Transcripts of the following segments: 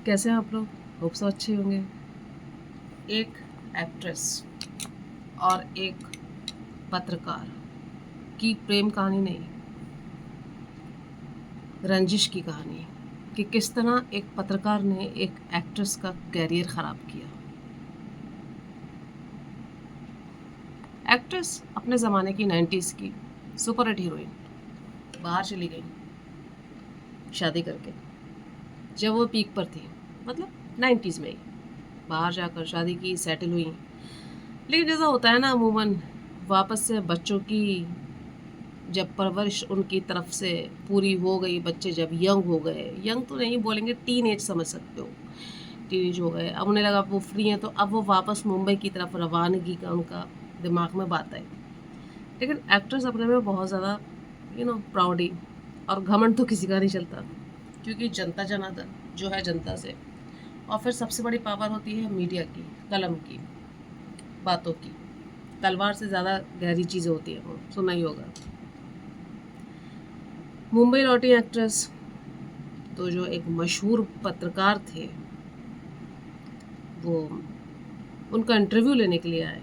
कैसे हैं आप लोग? होप सो अच्छे होंगे। एक एक्ट्रेस और एक पत्रकार की प्रेम कहानी नहीं, रंजिश की कहानी कि किस तरह एक पत्रकार ने एक एक्ट्रेस का कैरियर ख़राब किया। एक्ट्रेस अपने ज़माने की 90s की सुपर हिट हीरोइन बाहर चली गई शादी करके, जब वो पीक पर थी, मतलब 90s में ही बाहर जाकर शादी की, सेटल हुई। लेकिन जैसा होता है ना अमूमन, वापस से बच्चों की जब परवरिश उनकी तरफ से पूरी हो गई, बच्चे जब यंग हो गए, यंग तो नहीं बोलेंगे, टीन एज समझ सकते हो, टीन एज हो गए, अब उन्हें लगा वो फ्री हैं, तो अब वो वापस मुंबई की तरफ रवानगी का उनका दिमाग में बात आई। लेकिन एक्ट्रेस अपने में बहुत ज़्यादा प्राउडी और घमंड तो किसी का नहीं चलता, क्योंकि जनता जनार्दन जो है जनता से, और फिर सबसे बड़ी पावर होती है मीडिया की, कलम की, बातों की। तलवार से ज़्यादा गहरी चीज़ें होती हैं, वो सुना ही होगा। मुंबई लौटी एक्ट्रेस तो जो एक मशहूर पत्रकार थे, वो उनका इंटरव्यू लेने के लिए आए।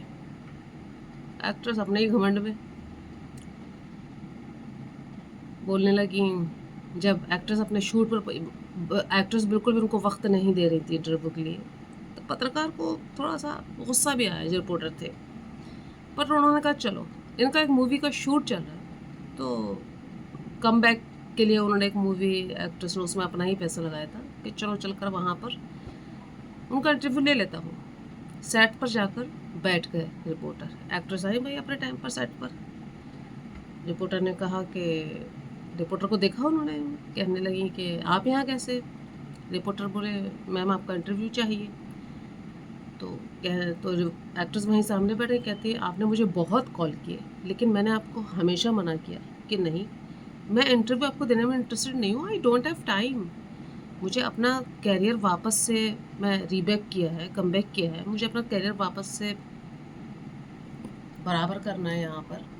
एक्ट्रेस अपने ही घमंड में बोलने लगी। जब एक्ट्रेस अपने शूट पर, एक्ट्रेस बिल्कुल भी उनको वक्त नहीं दे रही थी इंटरव्यू के लिए, तो पत्रकार को थोड़ा सा गुस्सा भी आया जो रिपोर्टर थे। पर उन्होंने कहा चलो, इनका एक मूवी का शूट चल रहा है, तो कम बैक के लिए उन्होंने एक मूवी, एक्ट्रेस ने उसमें अपना ही पैसा लगाया था कि चलो चलकर वहाँ पर उनका इंटरव्यू ले लेता हूँ। सेट पर जाकर बैठ गए रिपोर्टर, एक्ट्रेस आई भाई अपने टाइम पर सेट पर। रिपोर्टर ने कहा कि, रिपोर्टर को देखा उन्होंने, कहने लगी कि आप यहाँ कैसे? रिपोर्टर बोले मैम आपका इंटरव्यू चाहिए। तो एक्ट्रेस वहीं सामने बैठे, कहती है आपने मुझे बहुत कॉल किए, लेकिन मैंने आपको हमेशा मना किया कि नहीं, मैं इंटरव्यू आपको देने में इंटरेस्टेड नहीं हूँ, आई डोंट हैव टाइम। मुझे अपना कैरियर वापस से, मैं रीबैक किया है, कमबैक किया है, मुझे अपना कैरियर वापस से बराबर करना है, यहाँ पर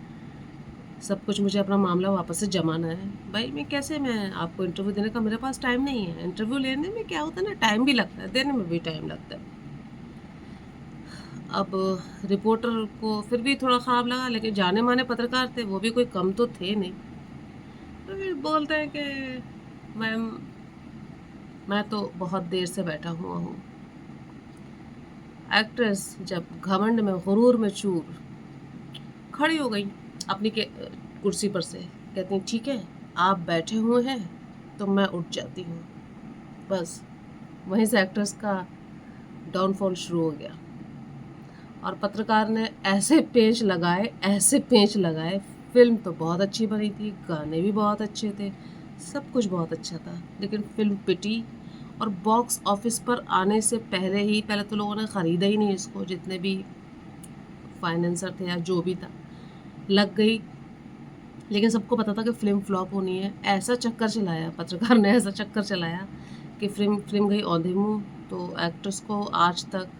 सब कुछ मुझे अपना मामला वापस से जमाना है। भाई मैं आपको इंटरव्यू देने का, मेरे पास टाइम नहीं है। इंटरव्यू लेने में क्या होता है ना, टाइम भी लगता है, देने में भी टाइम लगता है। अब रिपोर्टर को फिर भी थोड़ा ख़राब लगा, लेकिन जाने माने पत्रकार थे, वो भी कोई कम तो थे नहीं। तो फिर बोलते हैं कि मैम मैं तो बहुत देर से बैठा हुआ हूँ। एक्ट्रेस जब घमंड में, गुरूर में चूर, खड़ी हो गई अपनी कुर्सी पर से, कहती हैं ठीक है आप बैठे हुए हैं तो मैं उठ जाती हूँ। बस वहीं से एक्ट्रेस का डाउनफॉल शुरू हो गया। और पत्रकार ने ऐसे पेच लगाए, ऐसे पेच लगाए, फिल्म तो बहुत अच्छी बनी थी, गाने भी बहुत अच्छे थे, सब कुछ बहुत अच्छा था, लेकिन फिल्म पिटी और बॉक्स ऑफिस पर आने से पहले तो लोगों ने ख़रीदा ही नहीं इसको, जितने भी फाइनेंसर थे या जो भी था, लग गई। लेकिन सबको पता था कि फ़िल्म फ्लॉप होनी है। ऐसा चक्कर चलाया पत्रकार ने, ऐसा चक्कर चलाया कि फिल्म गई औंधे मुँह। तो एक्ट्रेस को आज तक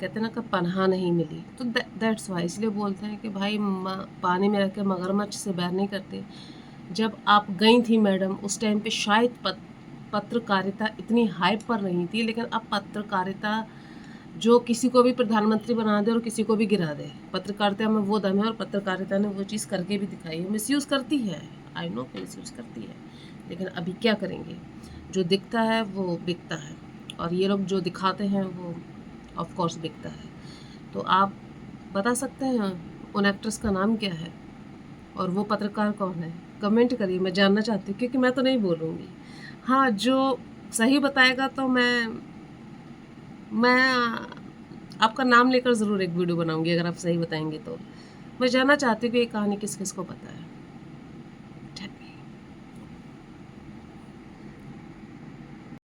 कहते हैं ना कि पनाह नहीं मिली। तो दैट्स वाई, इसलिए बोलते हैं कि भाई पानी में रह के मगरमच्छ से बैर नहीं करते। जब आप गई थी मैडम, उस टाइम पे शायद पत्रकारिता इतनी हाइप पर नहीं थी, लेकिन अब पत्रकारिता जो किसी को भी प्रधानमंत्री बना दे और किसी को भी गिरा दे, पत्रकारिता में वो दम है, और पत्रकारिता ने वो चीज़ करके भी दिखाई है। मिसयूज़ करती है, आई नो मिसयूज़ करती है, लेकिन अभी क्या करेंगे, जो दिखता है वो बिकता है, और ये लोग जो दिखाते हैं वो ऑफ कोर्स बिकता है। तो आप बता सकते हैं उन एक्ट्रेस का नाम क्या है और वो पत्रकार कौन है? कमेंट करिए, मैं जानना चाहती हूँ, क्योंकि मैं तो नहीं बोलूँगी। हाँ, जो सही बताएगा तो मैं आपका नाम लेकर ज़रूर एक वीडियो बनाऊंगी, अगर आप सही बताएंगे तो। मैं जानना चाहती हूँ कि ये कहानी किस किस को पता है।